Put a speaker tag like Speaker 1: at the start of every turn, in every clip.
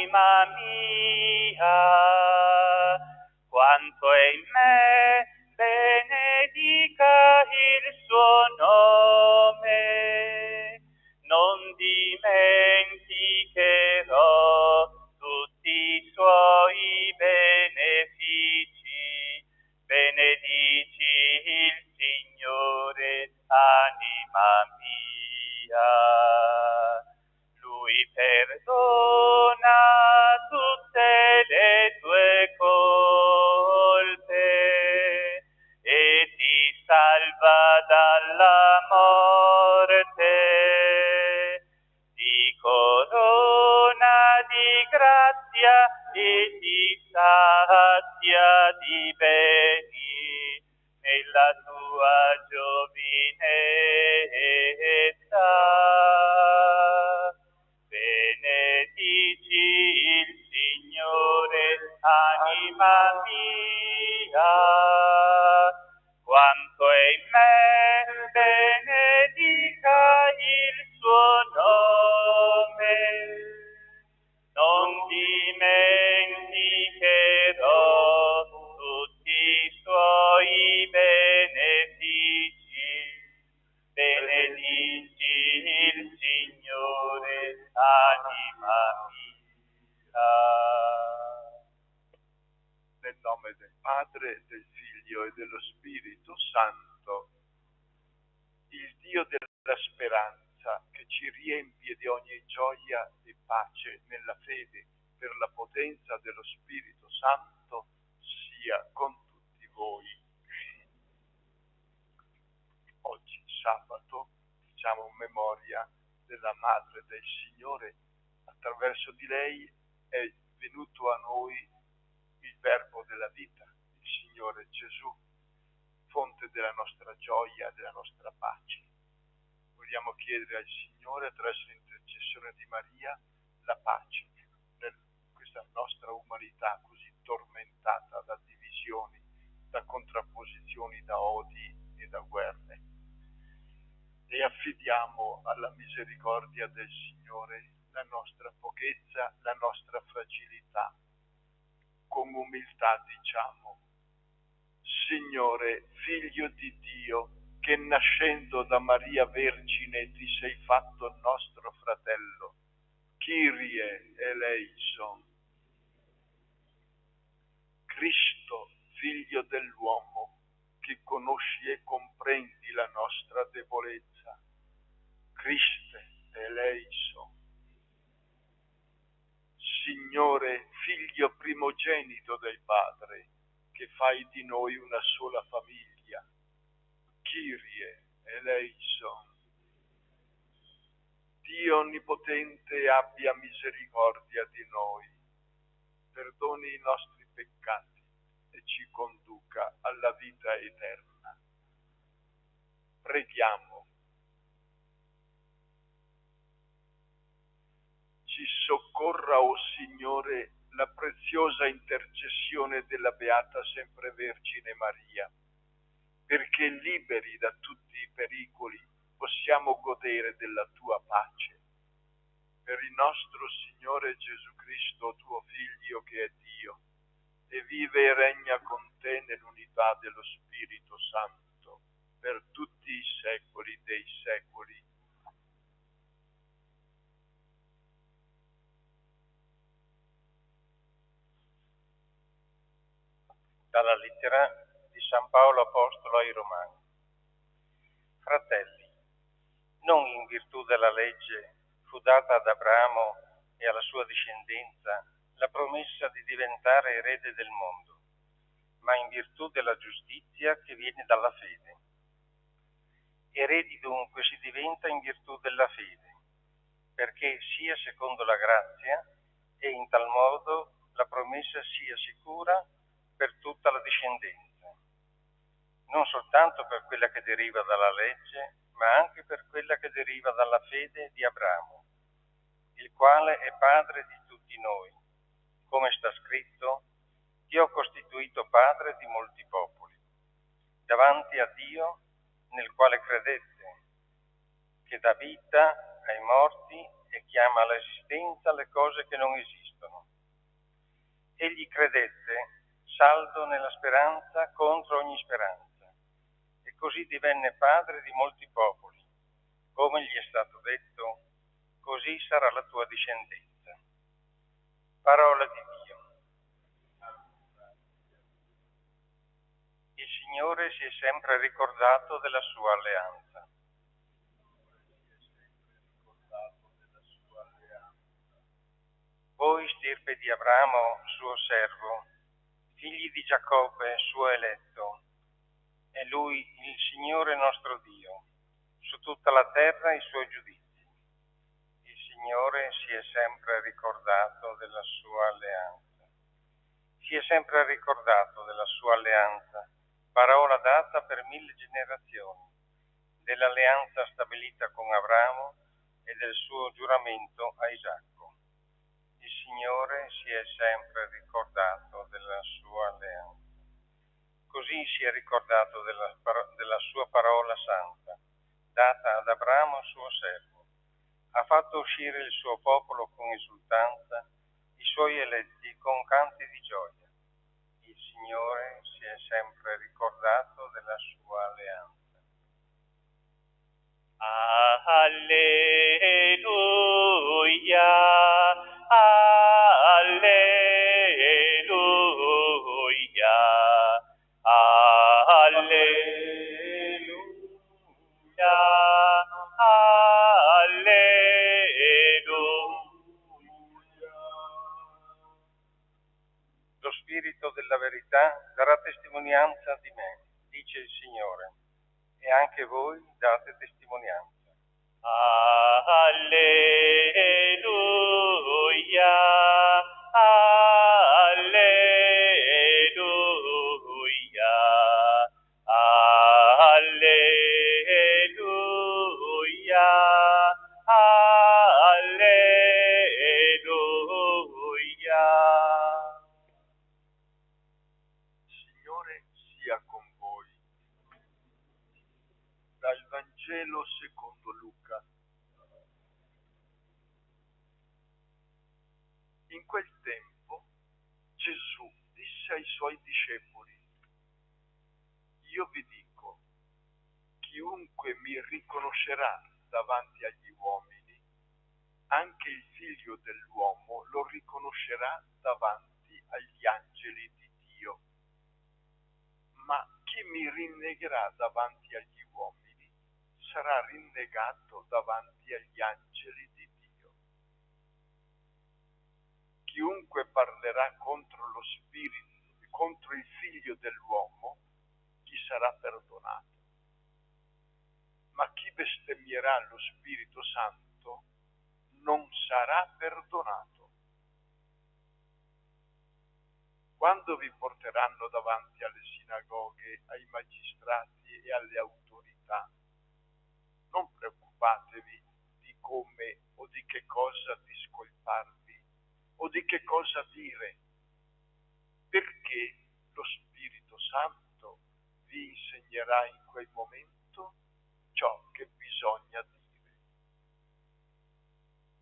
Speaker 1: anima mia, quanto è in me, benedica il suo nome. Non dimenticherò tutti i suoi benefici. Benedici il Signore, anima mia. Lui perdona tutte le tue colpe e ti salva dalla morte. Ti corona di grazia e ti sazia di beni nella tua giovinezza. Benedici il Signore, anima mia, quanto è in me, benedica il suo nome. Non dimenticherò tutti i suoi benefici. Benedici il Signore, anima mia.
Speaker 2: Nel nome del Padre, del Figlio e dello Spirito Santo, il Dio della speranza, che ci riempie di ogni gioia e pace nella fede per la potenza dello Spirito Santo, sia con tutti voi. Oggi, sabato, diciamo memoria della Madre del Signore. Attraverso di lei è venuto a noi il Verbo della vita, il Signore Gesù, fonte della nostra gioia, della nostra pace. Vogliamo chiedere al Signore, attraverso l'intercessione di Maria, la pace in questa nostra umanità così tormentata da divisioni, da contrapposizioni, da odi e da guerre. E affidiamo alla misericordia del Signore la nostra pochezza, la nostra fragilità. Con umiltà diciamo: Signore, Figlio di Dio, che nascendo da Maria Vergine ti sei fatto nostro fratello, Kyrie eleison. Cristo, Figlio dell'uomo, che conosci e comprendi la nostra debolezza, Christe eleison. Signore, Figlio primogenito del Padre, che fai di noi una sola famiglia, Kyrie eleison. Dio Onnipotente abbia misericordia di noi, perdoni i nostri peccati e ci conduca alla vita eterna. Preghiamo. Ci soccorra, o Signore, la preziosa intercessione della Beata Sempre Vergine Maria, perché liberi da tutti i pericoli possiamo godere della tua pace. Per il nostro Signore Gesù Cristo, tuo Figlio, che è Dio, e vive e regna con te nell'unità dello Spirito Santo, per tutti i secoli dei secoli.
Speaker 3: Dalla lettera di San Paolo Apostolo ai Romani. Fratelli, non in virtù della legge fu data ad Abramo e alla sua discendenza la promessa di diventare erede del mondo, ma in virtù della giustizia che viene dalla fede. Eredi dunque si diventa in virtù della fede, perché sia secondo la grazia e in tal modo la promessa sia sicura per tutta la discendenza, non soltanto per quella che deriva dalla legge, ma anche per quella che deriva dalla fede di Abramo, il quale è padre di tutti noi, come sta scritto: ti ho costituito padre di molti popoli, davanti a Dio, nel quale credette, che dà vita ai morti e chiama all'esistenza le cose che non esistono. Egli credette, saldo nella speranza contro ogni speranza, e così divenne padre di molti popoli. Come gli è stato detto, così sarà la tua discendenza. Parola di Dio. Il Signore si è sempre ricordato della sua alleanza. Voi, stirpe di Abramo, suo servo, figli di Giacobbe, suo eletto, è Lui, il Signore nostro Dio, su tutta la terra i suoi giudizi. Il Signore si è sempre ricordato della sua alleanza. Si è sempre ricordato della sua alleanza, parola data per 1000 generazioni, dell'alleanza stabilita con Abramo e del suo giuramento a Isacco. Il Signore si è sempre ricordato della sua alleanza. Così si è ricordato della sua parola santa, data ad Abramo suo servo. Ha fatto uscire il suo popolo con esultanza, i suoi eletti con canti di gioia. Il Signore si è sempre ricordato della sua alleanza.
Speaker 1: Alleluia, alleluia, alleluia, alleluia.
Speaker 3: Lo Spirito della verità darà testimonianza di me, dice il Signore, e anche voi date testimonianza.
Speaker 1: Alleluia, alleluia, alleluia, alleluia.
Speaker 2: Signore sia con voi. Dal Vangelo secondo Luca. In quel tempo Gesù disse ai suoi discepoli: io vi dico, chiunque mi riconoscerà davanti agli uomini, anche il Figlio dell'uomo lo riconoscerà davanti agli angeli di Dio. Ma chi mi rinnegherà davanti agli uomini sarà rinnegato davanti agli angeli di Dio. Chiunque parlerà contro lo Spirito, contro il Figlio dell'uomo, gli sarà perdonato. Ma chi bestemmierà lo Spirito Santo non sarà perdonato. Quando vi porteranno davanti alle sinagoghe, ai magistrati e alle autorità, non preoccupatevi di come o di che cosa discolparvi o di che cosa dire, perché lo Spirito Santo vi insegnerà in quel momento ciò che bisogna dire.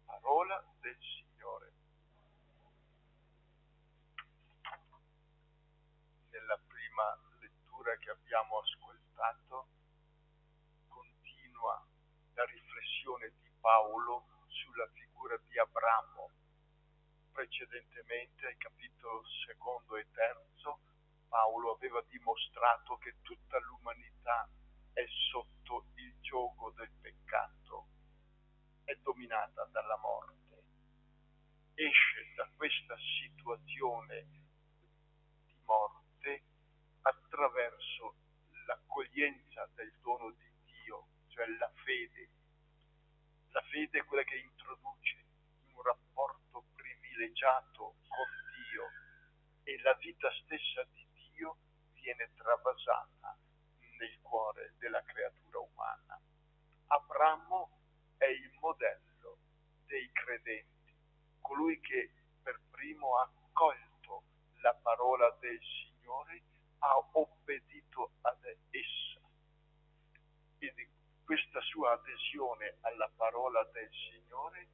Speaker 2: Parola del Signore. Nella prima lettura che abbiamo ascoltato continua la riflessione di Paolo sulla figura di Abramo. Precedentemente, ai capitoli 2 e 3, Paolo aveva dimostrato che tutta l'umanità è sotto il giogo del peccato, è dominata dalla morte. Esce da questa situazione di morte attraverso l'accoglienza del dono di Dio, cioè la fede. La fede è quella che introduce un rapporto privilegiato con Dio e la vita stessa di Dio viene travasata nel cuore della creatura umana. Abramo è il modello dei credenti, colui che per primo ha accolto la parola del Signore, ha obbedito ad essa. E questa sua adesione alla parola del Signore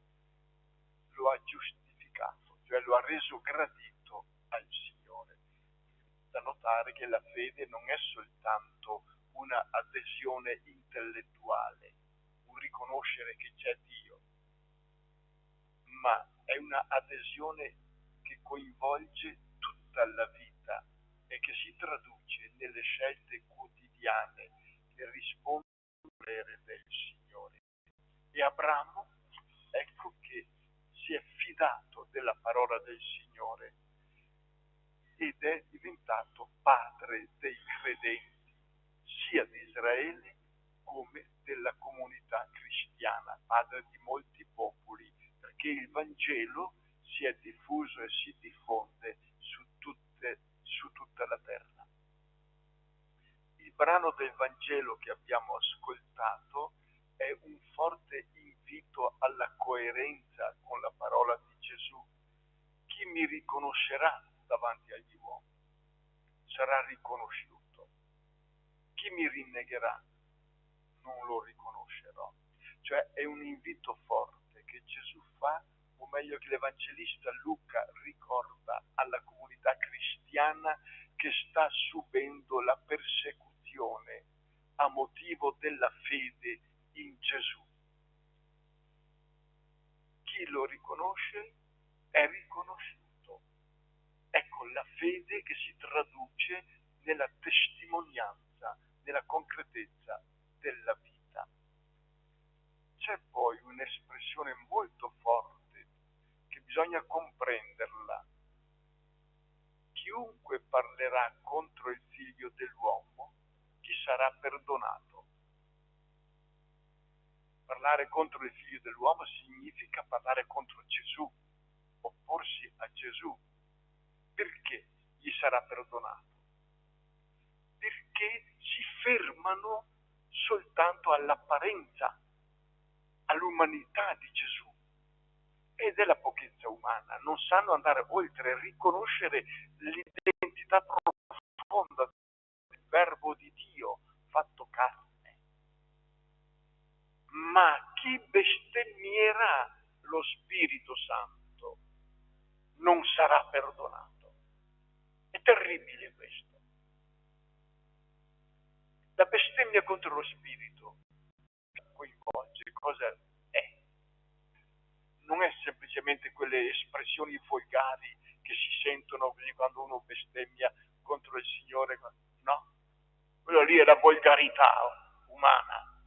Speaker 2: lo ha giustificato, cioè lo ha reso gradito al Signore. Da notare che la fede non è soltanto una adesione intellettuale, un riconoscere che c'è Dio, ma è una adesione che coinvolge tutta la vita e che si traduce nelle scelte quotidiane che rispondono al volere del Signore. E Abramo, ecco che si è fidato della parola del Signore ed è diventato padre dei credenti, sia di Israele come della comunità cristiana, padre di molti popoli, perché il Vangelo si è diffuso e si diffonde su tutta la terra. Il brano del Vangelo che abbiamo ascoltato è un forte invito alla coerenza con la parola di Gesù. Chi mi riconoscerà davanti agli uomini sarà riconosciuto. Chi mi rinnegherà non lo riconoscerò. Cioè è un invito forte che Gesù fa, o meglio che l'Evangelista Luca ricorda alla comunità cristiana che sta subendo la persecuzione a motivo della fede in Gesù. Chi lo riconosce è riconosciuto. Ecco la fede che si traduce nella testimonianza, nella concretezza della vita. C'è poi un'espressione molto forte che bisogna comprenderla. Chiunque parlerà contro il figlio dell'uomo, gli sarà perdonato. Parlare contro il figlio dell'uomo significa parlare contro Gesù, opporsi a Gesù. Perché gli sarà perdonato? Perché si fermano soltanto all'apparenza, all'umanità di Gesù e della pochezza umana. Non sanno andare oltre, riconoscere l'identità profonda del Verbo di Dio fatto carne. Ma chi bestemmierà lo Spirito Santo non sarà perdonato. È terribile questo. La bestemmia contro lo Spirito coinvolge cosa è. Non è semplicemente quelle espressioni volgari che si sentono quando uno bestemmia contro il Signore. No, quello lì è la volgarità umana.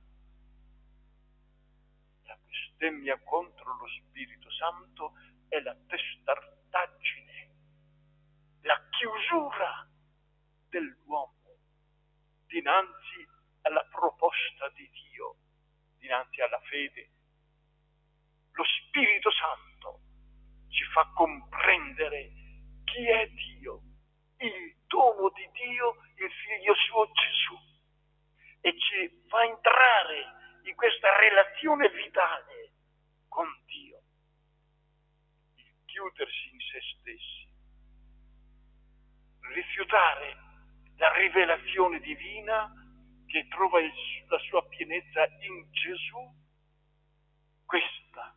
Speaker 2: La bestemmia contro lo Spirito Santo è la testardaggine, la chiusura dell'uomo dinanzi alla proposta di Dio, dinanzi alla fede. Lo Spirito Santo ci fa comprendere chi è Dio, il dono di Dio, il figlio suo Gesù, e ci fa entrare in questa relazione vitale con Dio. Il chiudersi in se stessi, rifiutare la rivelazione divina che trova la sua pienezza in Gesù, questa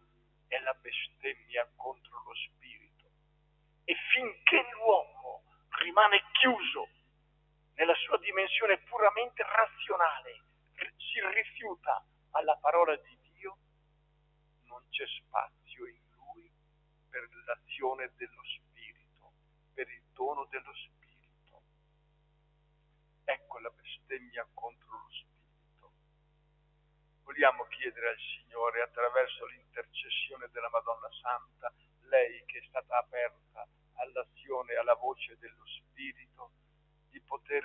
Speaker 2: è la bestemmia contro lo Spirito. E finché l'uomo rimane chiuso nella sua dimensione puramente razionale, si rifiuta alla parola di Dio, non c'è spazio in lui per l'azione dello Spirito, per il dono dello Spirito. Ecco la bestemmia contro lo Spirito. Vogliamo chiedere al Signore, attraverso l'intercessione della Madonna Santa, lei che è stata aperta all'azione e alla voce dello Spirito, di poter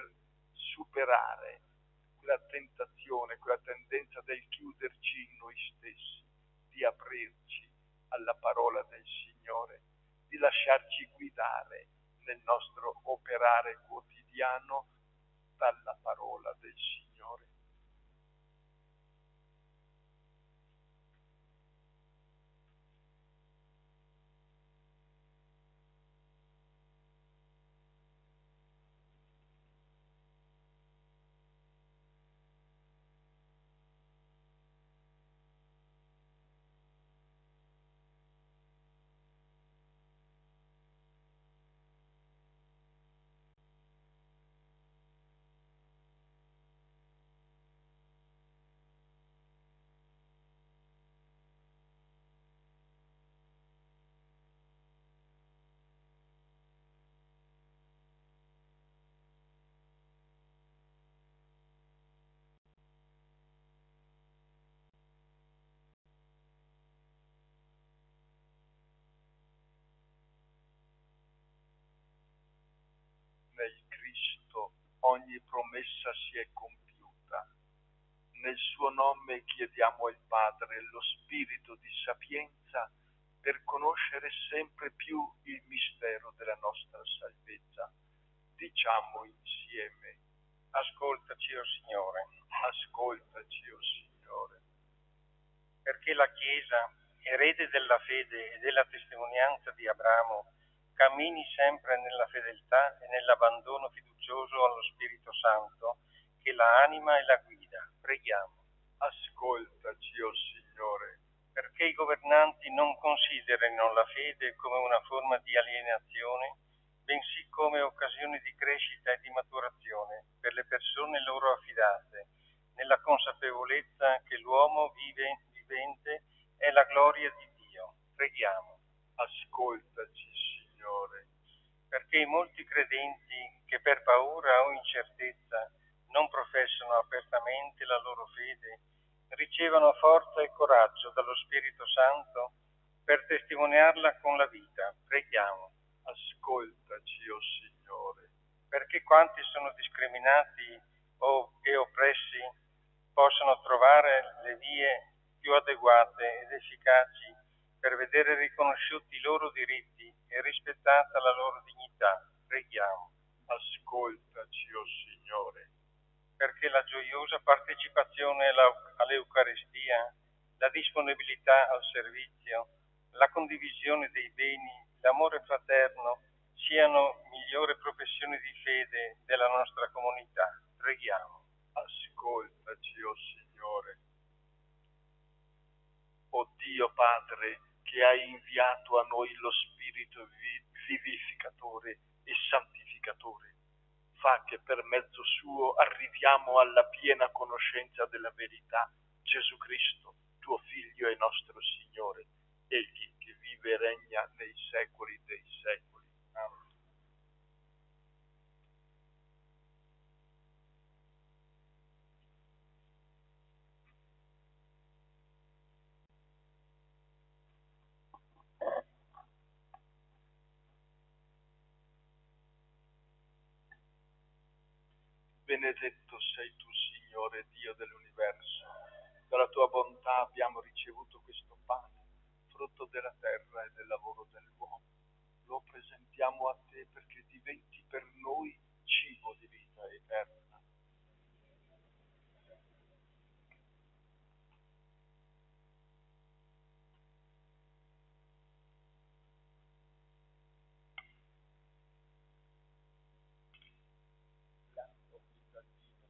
Speaker 2: superare quella tentazione, quella tendenza del chiuderci in noi stessi, di aprirci alla parola del Signore, di lasciarci guidare nel nostro operare quotidiano dalla parola del Signore. ogni promessa si è compiuta. Nel suo nome chiediamo al Padre lo spirito di sapienza per conoscere sempre più il mistero della nostra salvezza. Diciamo insieme:
Speaker 3: ascoltaci, o Signore.
Speaker 2: Ascoltaci, o Signore.
Speaker 3: Perché la Chiesa, erede della fede e della testimonianza di Abramo, cammini sempre nella fedeltà e nell'abbandono fiducioso allo Spirito Santo, che la anima e la guida. Preghiamo.
Speaker 2: Ascoltaci, o Signore.
Speaker 3: Perché i governanti non considerino la fede come una forma di alienazione, bensì come occasione di crescita e di maturazione per le persone loro affidate, nella consapevolezza che l'uomo vivente è la gloria di Dio. Preghiamo.
Speaker 2: Ascoltaci, Signore.
Speaker 3: Perché i molti credenti che per paura o incertezza non professano apertamente la loro fede, ricevano forza e coraggio dallo Spirito Santo per testimoniarla con la vita. Preghiamo.
Speaker 2: Ascoltaci, o Signore.
Speaker 3: Perché quanti sono discriminati e oppressi possano trovare le vie più adeguate ed efficaci per vedere riconosciuti i loro diritti e rispettata la loro dignità. Preghiamo.
Speaker 2: Ascoltaci, o Signore.
Speaker 3: Perché la gioiosa partecipazione all'Eucaristia, la disponibilità al servizio, la condivisione dei beni, l'amore fraterno siano migliori professioni di fede della nostra comunità. Preghiamo.
Speaker 2: Ascoltaci, o Signore. O Dio Padre, che hai inviato a noi lo Spirito vivificatore e santificatore, fa che per mezzo suo arriviamo alla piena conoscenza della verità. Gesù Cristo, tuo Figlio e nostro Signore, Egli che vive e regna nei secoli dei secoli. Amen. Benedetto sei tu, Signore, Dio dell'universo. Dalla tua bontà abbiamo ricevuto questo pane, frutto della terra e del lavoro dell'uomo. Lo presentiamo a te perché diventi per noi cibo di vita eterna.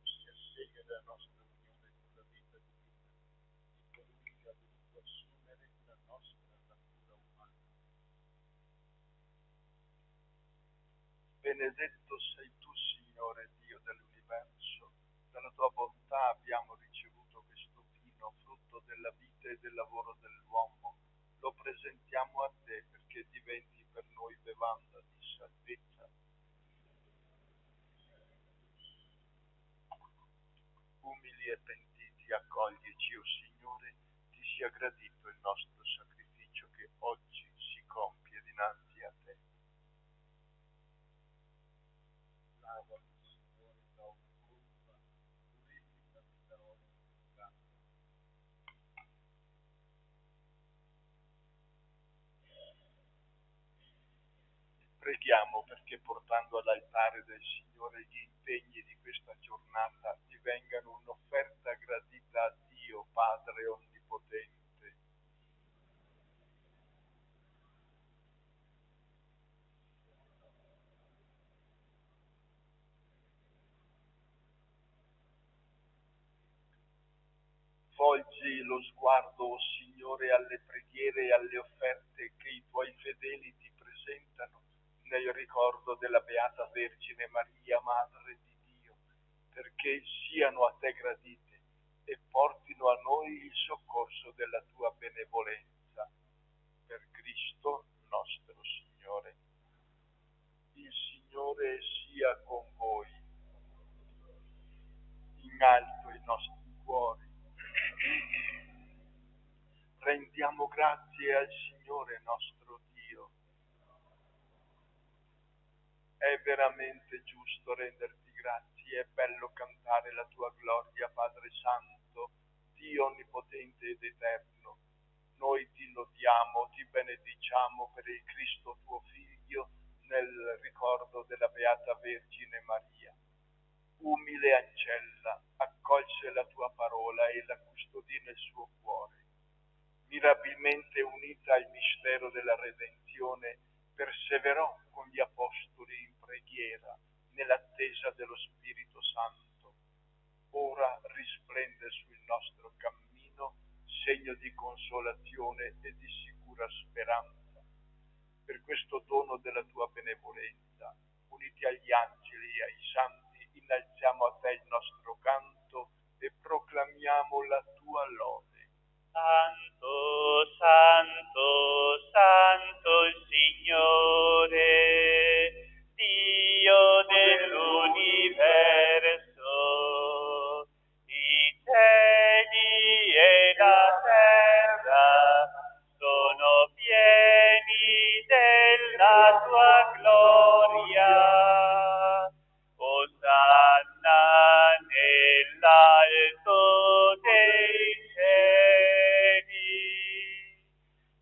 Speaker 2: Si assegna della nostra unione con la vita divina di colui che ha voluto assumere la nostra natura umana. Benedetto sei tu, Signore, Dio dell'universo. Dalla tua bontà abbiamo ricevuto questo vino, frutto della vita e del lavoro dell'uomo. Lo presentiamo a te perché diventi per noi bevanda di salvezza. Umili e pentiti, accoglici, o Signore, ti sia gradito il nostro sacrificio che oggi si compie dinanzi a te. Lavami, Signore, da ogni colpa, purificami da ogni peccato. Preghiamo perché portando all'altare del Signore gli impegni di questa giornata divengano un'offerta gradita a Dio Padre Onnipotente. Volgi lo sguardo, o Signore, alle preghiere e alle offerte che i tuoi fedeli ti presentano nel ricordo della Beata Vergine Maria, Madre di Dio, perché siano a te gradite e portino a noi il soccorso della tua benevolenza. Per Cristo nostro Signore. Il Signore sia con voi. In alto i nostri cuori. Rendiamo grazie al Signore nostro Dio. È veramente giusto renderti grazie Ti è bello cantare la tua gloria, Padre Santo, Dio onnipotente ed eterno. Noi ti lodiamo, ti benediciamo per il Cristo tuo Figlio, nel ricordo della Beata Vergine Maria. Umile ancella, accolse la tua parola e la custodì nel suo cuore. Mirabilmente unita al mistero della redenzione, perseverò con gli apostoli in preghiera, nell'attesa dello Spirito Santo. Ora risplende sul nostro cammino, segno di consolazione e di sicura speranza. Per questo dono della tua benevolenza, uniti agli angeli e ai santi, innalziamo a te il nostro canto e proclamiamo la tua lode.
Speaker 1: Santo, santo, santo il Signore, Dio dell'universo, i cieli e la terra sono pieni della tua gloria. Osanna nell'alto dei cieli.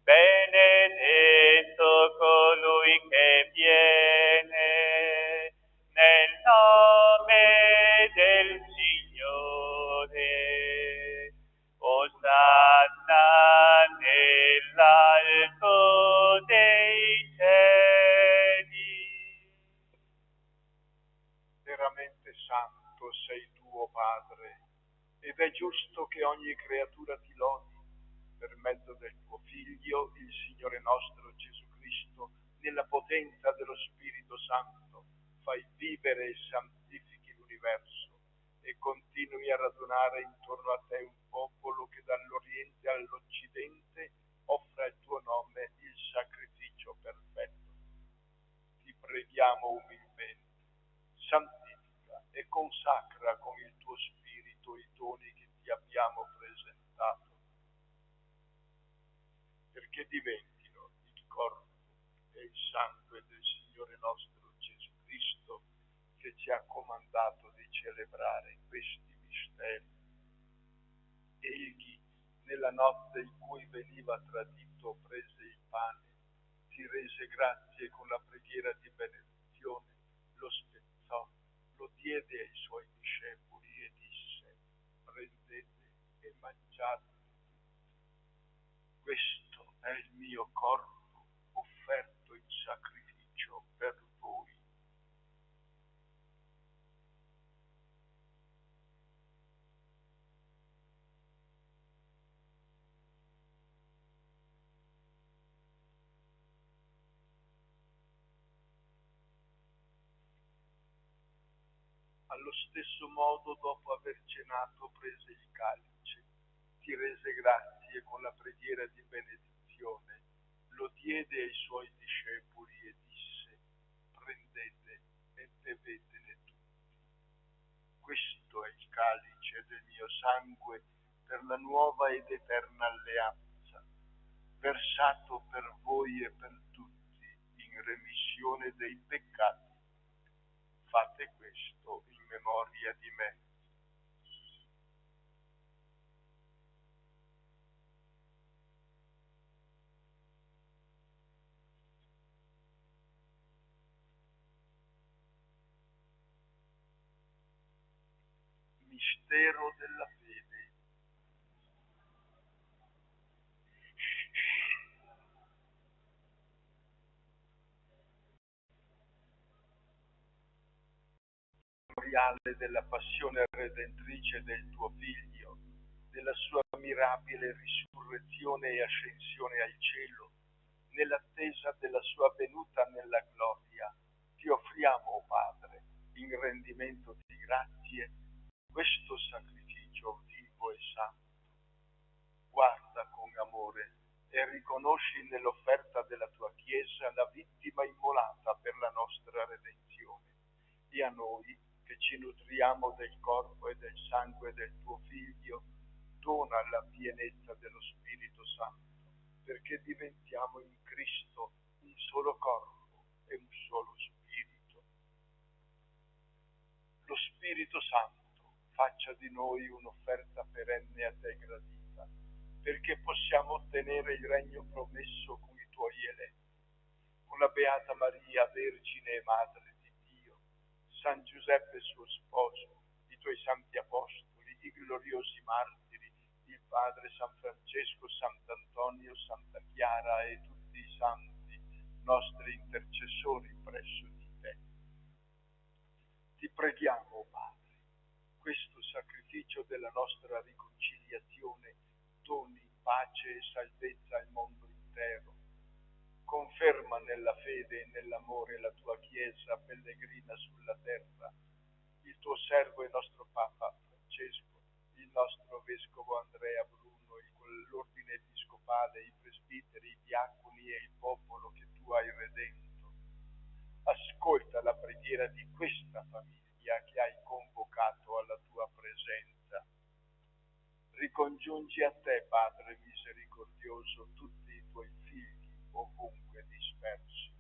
Speaker 1: Benedetto colui che viene nel nome del Signore. Osanna nell'alto dei cieli.
Speaker 2: Veramente santo sei tu, o Padre, ed è giusto che ogni creatura ti lodi per mezzo del tuo Figlio, il Signore nostro Gesù Cristo, nella potenza dello Spirito Santo, fai vivere e santifichi l'universo e continui a radunare intorno a te un popolo che dall'Oriente all'Occidente offre al tuo nome il sacrificio perfetto. Ti preghiamo umilmente, santifica e consacra con il tuo Spirito i doni che ti abbiamo presentato, perché diventino il corpo e il sangue del Signore nostro Gesù Cristo, che ci ha comandato di celebrare questi misteri. Egli, nella notte in cui veniva tradito, prese il pane, ti rese grazie con la preghiera di benedizione, lo spezzò, lo diede ai suoi discepoli e disse: prendete e mangiate. Questo è il mio corpo offerto in sacrificio per voi. Allo stesso modo, dopo aver cenato, prese il calice, ti rese grazie con la preghiera di benedizione, lo diede ai suoi discepoli e disse: prendete e bevetene tutti. Questo è il calice del mio sangue per la nuova ed eterna alleanza, versato per voi e per tutti in remissione dei peccati. Fate questo in memoria di me. Mistero della fede. Memoriale della passione redentrice del tuo Figlio, della sua mirabile risurrezione e ascensione al cielo, nell'attesa della sua venuta nella gloria, ti offriamo, o Padre, in rendimento di grazie, questo sacrificio vivo e santo. Guarda con amore e riconosci nell'offerta della tua Chiesa la vittima immolata per la nostra redenzione, e a noi, che ci nutriamo del corpo e del sangue del tuo Figlio, dona la pienezza dello Spirito Santo, perché diventiamo in Cristo un solo corpo e un solo Spirito. Lo Spirito Santo, faccia di noi un'offerta perenne a te gradita, perché possiamo ottenere il regno promesso con i tuoi eletti. Con la Beata Maria, Vergine e Madre di Dio, San Giuseppe suo sposo, i tuoi santi apostoli, i gloriosi martiri, il Padre San Francesco, Sant'Antonio, Santa Chiara e tutti i santi, nostri intercessori presso di te. Ti preghiamo, Padre, questo sacrificio della nostra riconciliazione doni pace e salvezza al mondo intero. Conferma nella fede e nell'amore la tua Chiesa pellegrina sulla terra, il tuo servo e nostro Papa Francesco, il nostro Vescovo Andrea Bruno, l'ordine episcopale, i presbiteri, i diaconi e il popolo che tu hai redento. Ascolta la preghiera di questa famiglia che hai convocato alla tua presenza. Ricongiungi a te, Padre misericordioso, tutti i tuoi figli ovunque dispersi.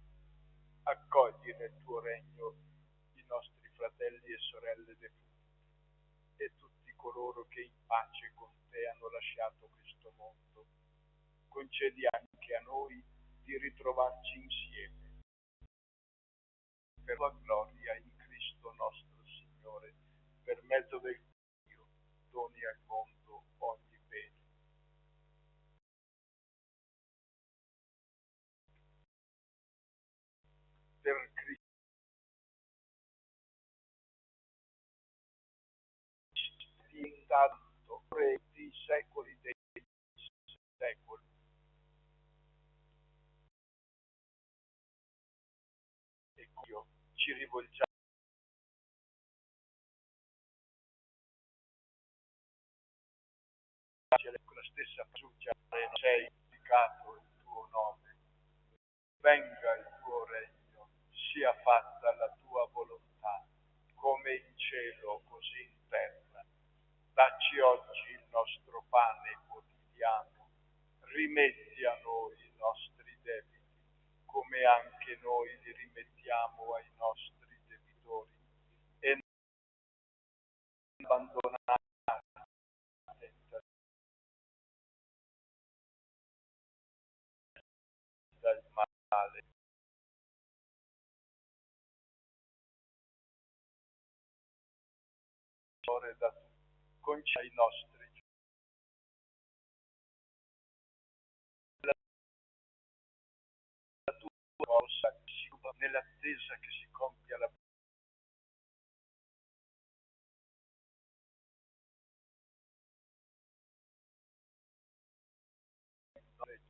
Speaker 2: Accogli nel tuo regno i nostri fratelli e sorelle defunti e tutti coloro che in pace con te hanno lasciato questo mondo. Concedi anche a noi di ritrovarci insieme per la gloria in Cristo nostro Signore, per mezzo del Dio doni al mondo ogni bene. Per Cristo intanto preti i secoli dei secoli. E Dio ci rivolgiamo con la stessa fiducia, non sei indicato il tuo nome. Venga il tuo regno, sia fatta la tua volontà, come in cielo così in terra. Dacci oggi il nostro pane quotidiano, rimetti a noi i nostri debiti, come anche noi li rimettiamo ai nostri debitori, e non abbandonare dal male. Da tu, concedi ai nostri la tua forza nell'attesa che si compia la Signore,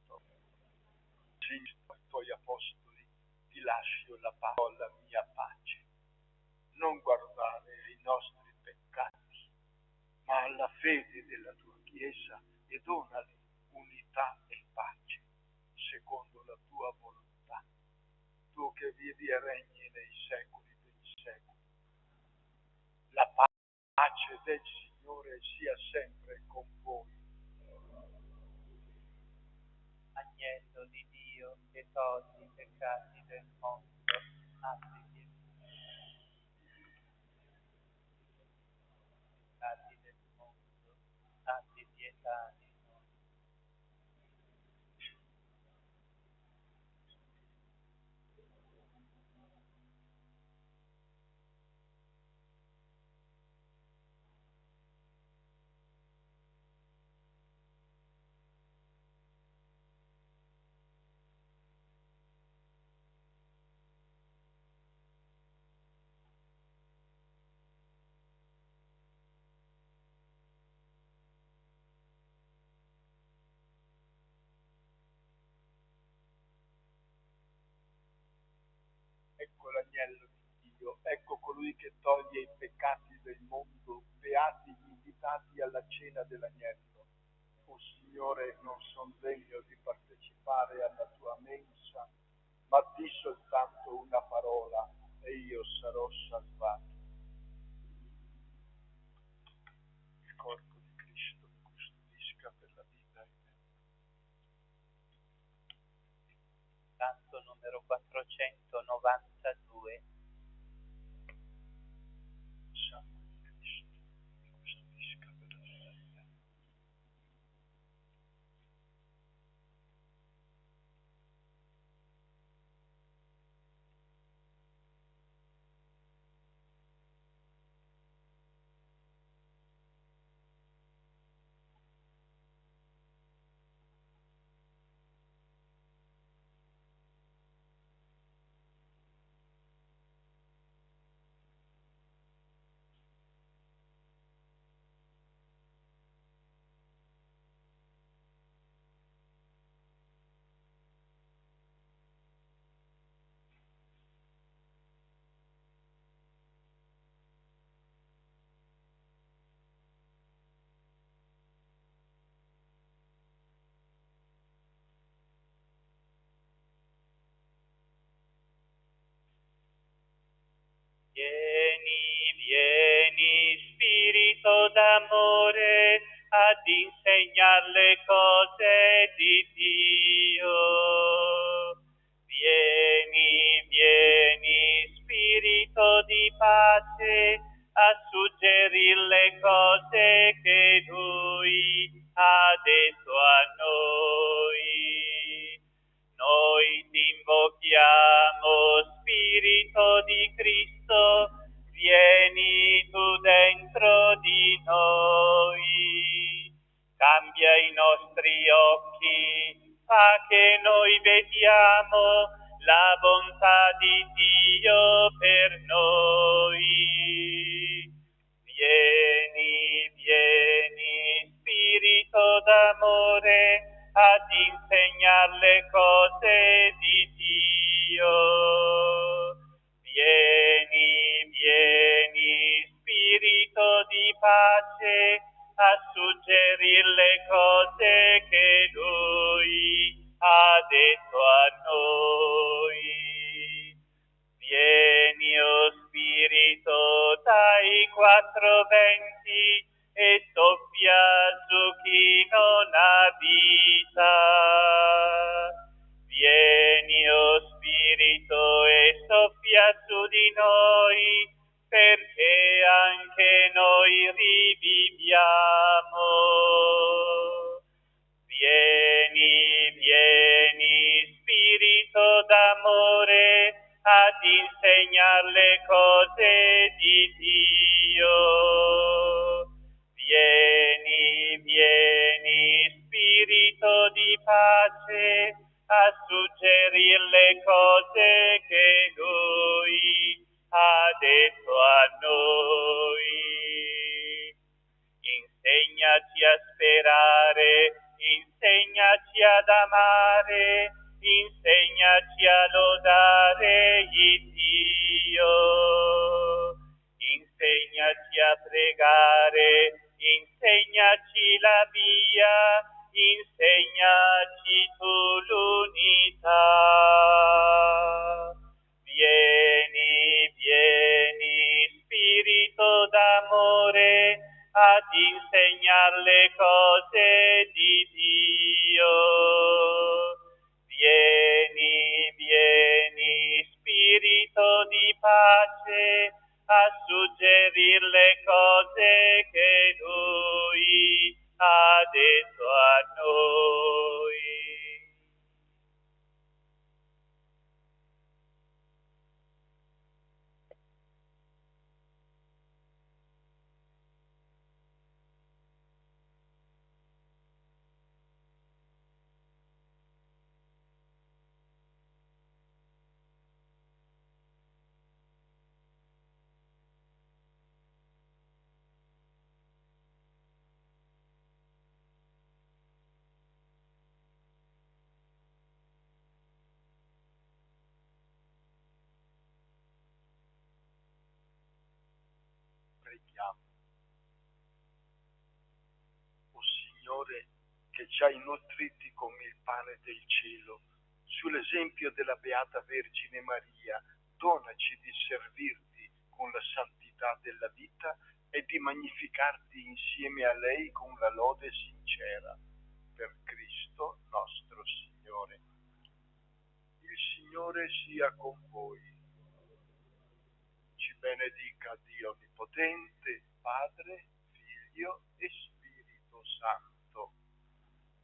Speaker 2: ai tuoi apostoli ti lascio la mia pace. Non guardare ai nostri peccati, ma alla fede della tua Chiesa, e donali unità e pace, secondo la tua volontà. Tu che vivi e regni nei secoli dei secoli. La pace del Signore sia sempre con voi.
Speaker 1: Agnello di Dio che togli i peccati del mondo, abbi pietà. Peccati del mondo, abbi pietà di noi.
Speaker 2: Ecco l'agnello di Dio, ecco colui che toglie i peccati del mondo, beati gli invitati alla cena dell'agnello. O Signore, non sono degno di partecipare alla tua mensa, ma di soltanto una parola e io sarò salvato. Il corpo di Cristo mi custodisca per la vita e
Speaker 1: Canto numero 492.
Speaker 2: Santo
Speaker 1: d'amore ad insegnar le cose di Dio. Vieni, vieni, Spirito di pace, a suggerir le cose che Lui ha detto a noi. Noi ti invochiamo, Spirito di Cristo, vieni tu dentro di noi. Cambia i nostri occhi, fa che noi vediamo la bontà di Dio per noi. Vieni, vieni, Spirito d'amore, ad insegnar le cose di Dio. Vieni, vieni, Spirito di pace, a suggerir le cose che Lui ha detto a noi. Vieni, o Spirito, dai quattro venti e soffia su chi non ha vita. Vieni, o Spirito, e soffia su di noi, perché anche noi riviviamo. Vieni, vieni, Spirito d'amore, ad insegnar le cose di Dio. Vieni, vieni, Spirito di pace, a suggerir le cose che Lui ha detto a noi. Insegnaci a sperare, insegnaci ad amare, insegnaci a lodare il Dio. Insegnaci a pregare, insegnaci la via, insegnaci tu l'unità. Vieni, vieni, Spirito d'amore, ad insegnar le cose di Dio. Vieni, vieni, Spirito di pace, a suggerir le cose che Lui ha detto a noi.
Speaker 2: Preghiamo. O Signore, che ci hai nutriti come il pane del cielo, sull'esempio della Beata Vergine Maria, donaci di servirti con la santità della vita e di magnificarti insieme a lei con la lode sincera. Per Cristo nostro Signore. Il Signore sia con voi. Ci benedica Dio Onnipotente, Padre, Figlio e Spirito Santo.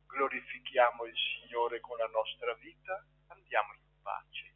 Speaker 2: Glorifichiamo il Signore con la nostra vita, andiamo in pace.